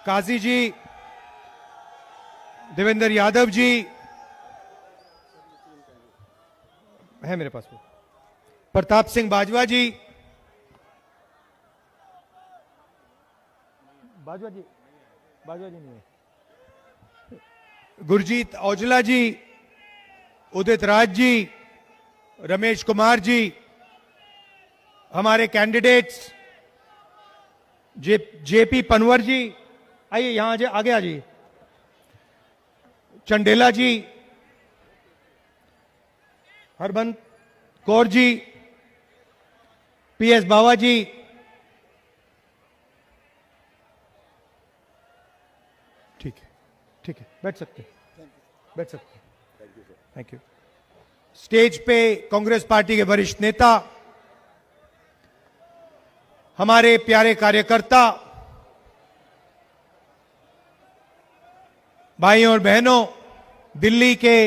काजी जी, देवेंद्र यादव जी है मेरे पास, वो प्रताप सिंह बाजवा जी, बाजवा जी नहीं है, गुरजीत औजला जी, उदित राज जी, रमेश कुमार जी, हमारे कैंडिडेट्स जेपी पनवर जी, आइए यहां आगे आ जाइए, चंडेला जी, हरबंस कौर जी, पीएस बावा जी, ठीक है, बैठ सकते हैं। Thank you. स्टेज पे कांग्रेस पार्टी के वरिष्ठ नेता, हमारे प्यारे कार्यकर्ता, भाइयों और बहनों, दिल्ली के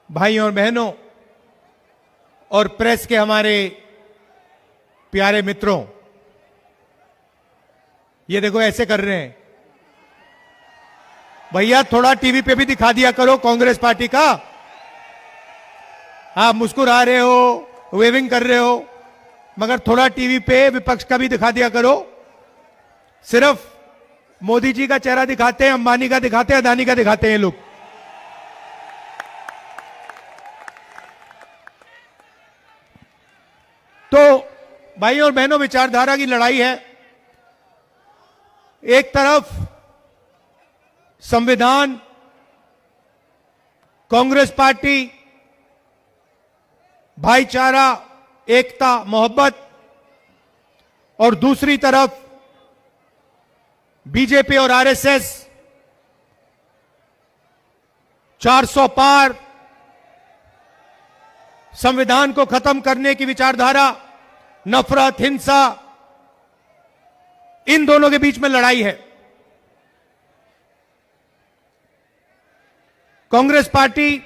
भाइयों और बहनों और प्रेस के हमारे प्यारे मित्रों, ये देखो ऐसे कर रहे हैं भैया, थोड़ा टीवी पे भी दिखा दिया करो कांग्रेस पार्टी का। आप मुस्कुरा रहे हो, वेविंग कर रहे हो, मगर थोड़ा टीवी पे विपक्ष का भी दिखा दिया करो। सिर्फ मोदी जी का चेहरा दिखाते हैं, अंबानी का दिखाते हैं, अदानी का दिखाते हैं लोग। तो भाइयों और बहनों, विचारधारा की लड़ाई है। एक तरफ संविधान, कांग्रेस पार्टी, भाईचारा, एकता, मोहब्बत, और दूसरी तरफ बीजेपी और आरएसएस 400 पार, संविधान को खत्म करने की विचारधारा, नफरत, हिंसा, इन दोनों के बीच में लड़ाई है। कांग्रेस पार्टी,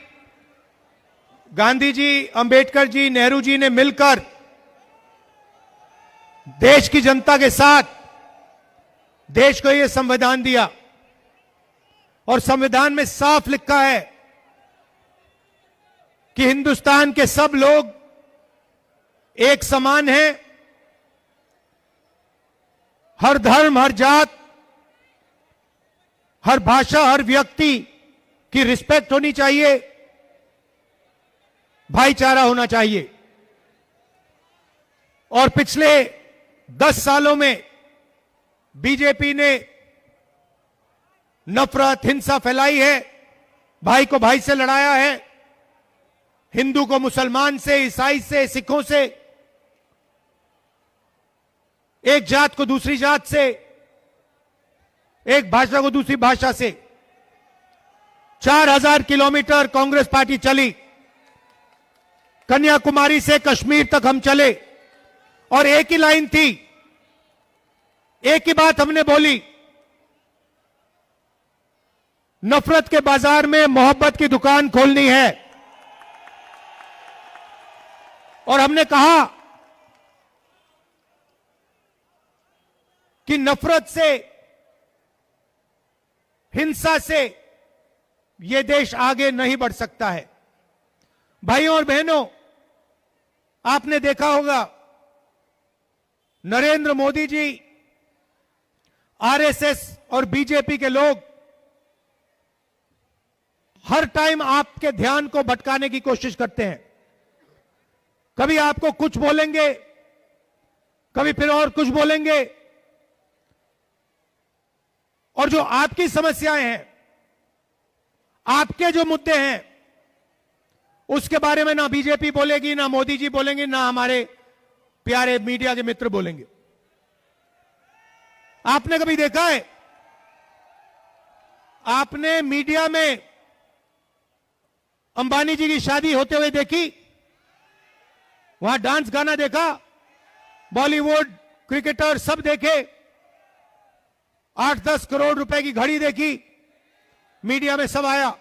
गांधी जी, अंबेडकर जी, नेहरू जी ने मिलकर देश की जनता के साथ देश को यह संविधान दिया, और संविधान में साफ लिखा है कि हिंदुस्तान के सब लोग एक समान हैं, हर धर्म, हर जात, हर भाषा, हर व्यक्ति की रिस्पेक्ट होनी चाहिए, भाईचारा होना चाहिए। और पिछले 10 सालों में बीजेपी ने नफरत, हिंसा फैलाई है, भाई को भाई से लड़ाया है, हिंदू को मुसलमान से, ईसाई से, सिखों से, एक जात को दूसरी जात से, एक भाषा को दूसरी भाषा से। 4000 किलोमीटर कांग्रेस पार्टी चली, कन्याकुमारी से कश्मीर तक हम चले, और एक ही लाइन थी, एक ही बात हमने बोली, नफरत के बाजार में मोहब्बत की दुकान खोलनी है। और हमने कहा कि नफरत से, हिंसा से यह देश आगे नहीं बढ़ सकता है। भाइयों और बहनों, आपने देखा होगा नरेंद्र मोदी जी, आरएसएस और बीजेपी के लोग हर टाइम आपके ध्यान को भटकाने की कोशिश करते हैं। कभी आपको कुछ बोलेंगे, कभी फिर और कुछ बोलेंगे, और जो आपकी समस्याएं हैं, आपके जो मुद्दे हैं, उसके बारे में ना बीजेपी बोलेगी, ना मोदी जी बोलेंगे, ना हमारे प्यारे मीडिया के मित्र बोलेंगे। आपने कभी देखा है, आपने मीडिया में अंबानी जी की शादी होते हुए देखी? वहां डांस गाना देखा? बॉलीवुड, क्रिकेटर सब देखे? 8-10 करोड़ रुपए की घड़ी देखी? मीडिया में सब आया।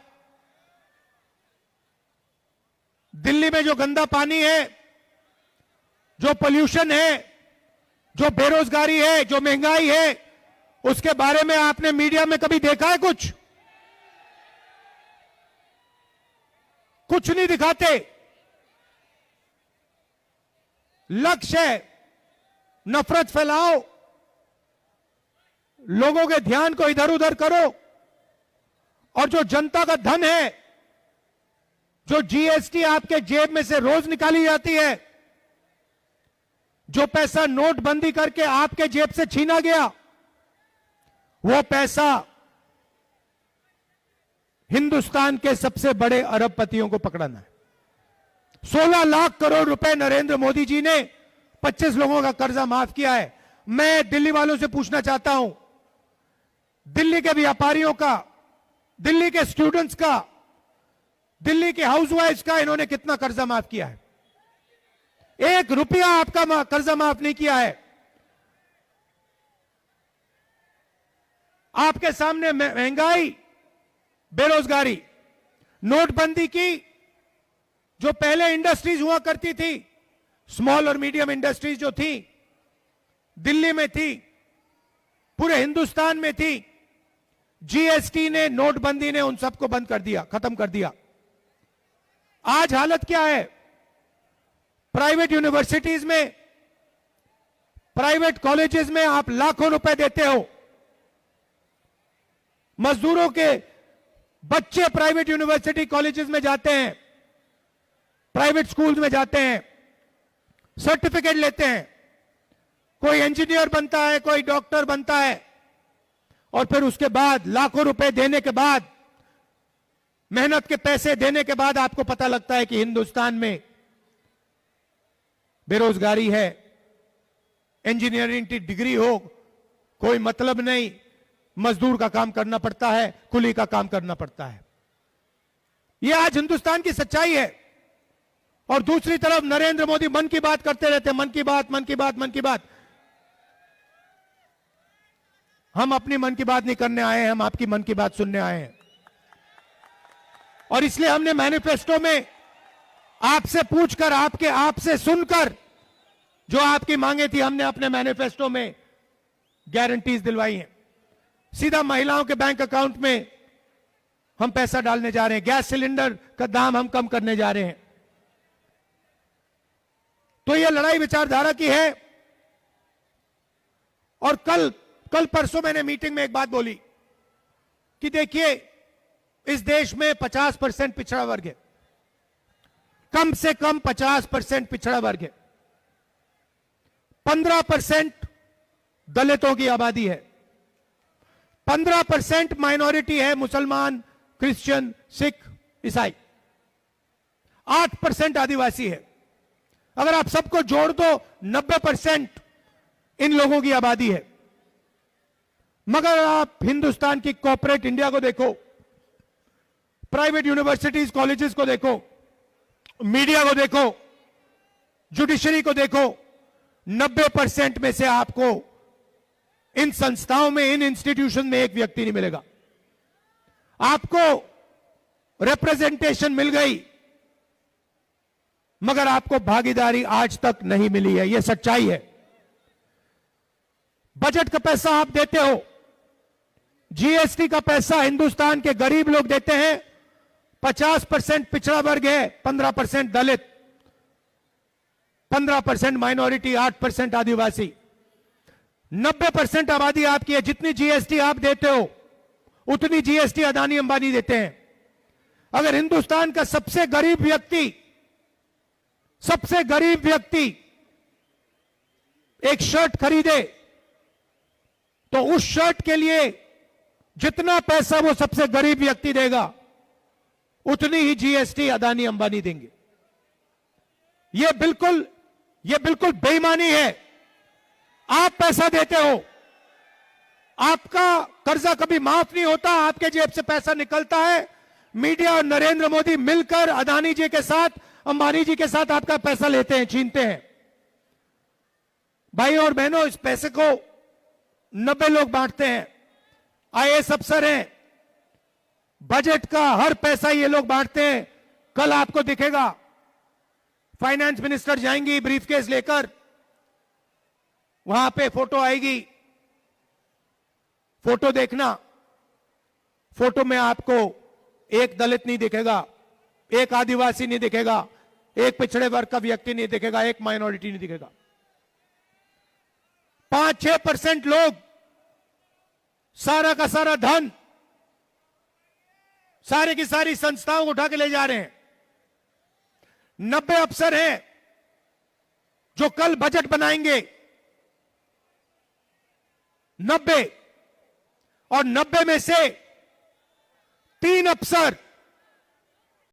दिल्ली में जो गंदा पानी है, जो पोल्यूशन है, जो बेरोजगारी है, जो महंगाई है, उसके बारे में आपने मीडिया में कभी देखा है? कुछ नहीं दिखाते। लक्ष्य है नफरत फैलाओ, लोगों के ध्यान को इधर उधर करो, और जो जनता का धन है, जो जीएसटी आपके जेब में से रोज निकाली जाती है, जो पैसा नोटबंदी करके आपके जेब से छीना गया, वो पैसा हिंदुस्तान के सबसे बड़े अरबपतियों को पकड़ना है। 16 लाख करोड़ रुपए नरेंद्र मोदी जी ने 25 लोगों का कर्जा माफ किया है। मैं दिल्ली वालों से पूछना चाहता हूं, दिल्ली के व्यापारियों का, दिल्ली के स्टूडेंट्स का, दिल्ली के हाउसवाइफ्स का इन्होंने कितना कर्जा माफ किया है? 1 रुपया आपका कर्जा माफ नहीं किया है। आपके सामने महंगाई, बेरोजगारी, नोटबंदी की, जो पहले इंडस्ट्रीज हुआ करती थी, स्मॉल और मीडियम इंडस्ट्रीज जो थी, दिल्ली में थी, पूरे हिंदुस्तान में थी, जीएसटी ने, नोटबंदी ने उन सबको बंद कर दिया, खत्म कर दिया। आज हालत क्या है? प्राइवेट यूनिवर्सिटीज में, प्राइवेट कॉलेजेस में आप लाखों रुपए देते हो, मजदूरों के बच्चे प्राइवेट यूनिवर्सिटी कॉलेजेस में जाते हैं, प्राइवेट स्कूल्स में जाते हैं, सर्टिफिकेट लेते हैं, कोई इंजीनियर बनता है, कोई डॉक्टर बनता है, और फिर उसके बाद लाखों रुपए देने के बाद, मेहनत के पैसे देने के बाद आपको पता लगता है कि हिंदुस्तान में बेरोजगारी है, इंजीनियरिंग की डिग्री हो कोई मतलब नहीं, मजदूर का काम करना पड़ता है, कुली का काम करना पड़ता है। यह आज हिंदुस्तान की सच्चाई है। और दूसरी तरफ नरेंद्र मोदी मन की बात करते रहते हैं, मन की बात, मन की बात, मन की बात। हम अपनी मन की बात नहीं करने आए हैं, हम आपकी मन की बात सुनने आए हैं। और इसलिए हमने मैनिफेस्टो में आपसे पूछकर, आपसे सुनकर जो आपकी मांगे थी, हमने अपने मैनिफेस्टो में गारंटीज दिलवाई हैं। सीधा महिलाओं के बैंक अकाउंट में हम पैसा डालने जा रहे हैं, गैस सिलेंडर का दाम हम कम करने जा रहे हैं। तो यह लड़ाई विचारधारा की है। और कल परसों मैंने मीटिंग में एक बात बोली कि देखिए, इस देश में 50% पिछड़ा वर्ग है, कम से कम 50% पिछड़ा वर्ग है, 15% दलितों की आबादी है, 15% माइनॉरिटी है, मुसलमान, क्रिश्चियन, सिख, ईसाई, 8% आदिवासी है। अगर आप सबको जोड़ दो 90% इन लोगों की आबादी है। मगर आप हिंदुस्तान की कॉर्पोरेट इंडिया को देखो, प्राइवेट यूनिवर्सिटीज कॉलेजेस को देखो, मीडिया को देखो, जुडिशरी को देखो, 90% में से आपको इन संस्थाओं में, इन इंस्टीट्यूशन में एक व्यक्ति नहीं मिलेगा। आपको रिप्रेजेंटेशन मिल गई, मगर आपको भागीदारी आज तक नहीं मिली है। यह सच्चाई है। बजट का पैसा आप देते हो, जीएसटी का पैसा हिंदुस्तान के गरीब लोग देते हैं, 50% पिछड़ा वर्ग है, 15% दलित, 15% माइनॉरिटी, 8% आदिवासी, 90% आबादी आपकी है। जितनी जीएसटी आप देते हो उतनी जीएसटी अदानी अंबानी देते हैं। अगर हिंदुस्तान का सबसे गरीब व्यक्ति एक शर्ट खरीदे तो उस शर्ट के लिए जितना पैसा वो सबसे गरीब व्यक्ति देगा, उतनी ही जीएसटी अदानी अंबानी देंगे। यह बिल्कुल बेईमानी है। आप पैसा देते हो, आपका कर्जा कभी माफ नहीं होता, आपके जेब से पैसा निकलता है, मीडिया और नरेंद्र मोदी मिलकर अदानी जी के साथ, अंबानी जी के साथ आपका पैसा लेते हैं, छीनते हैं। भाई और बहनों, इस पैसे को 90 लोग बांटते हैं, आईएएस अफसर हैं, बजट का हर पैसा ये लोग बांटते हैं। कल आपको दिखेगा, फाइनेंस मिनिस्टर जाएंगी ब्रीफकेस लेकर, वहां पे फोटो आएगी, फोटो देखना, फोटो में आपको एक दलित नहीं दिखेगा, एक आदिवासी नहीं दिखेगा, एक पिछड़े वर्ग का व्यक्ति नहीं दिखेगा, एक माइनॉरिटी नहीं दिखेगा। 5-6% लोग सारा का सारा धन, सारे की सारी संस्थाओं को उठा के ले जा रहे हैं। 90 अफसर हैं जो कल बजट बनाएंगे, 90, और 90 में से 3 अफसर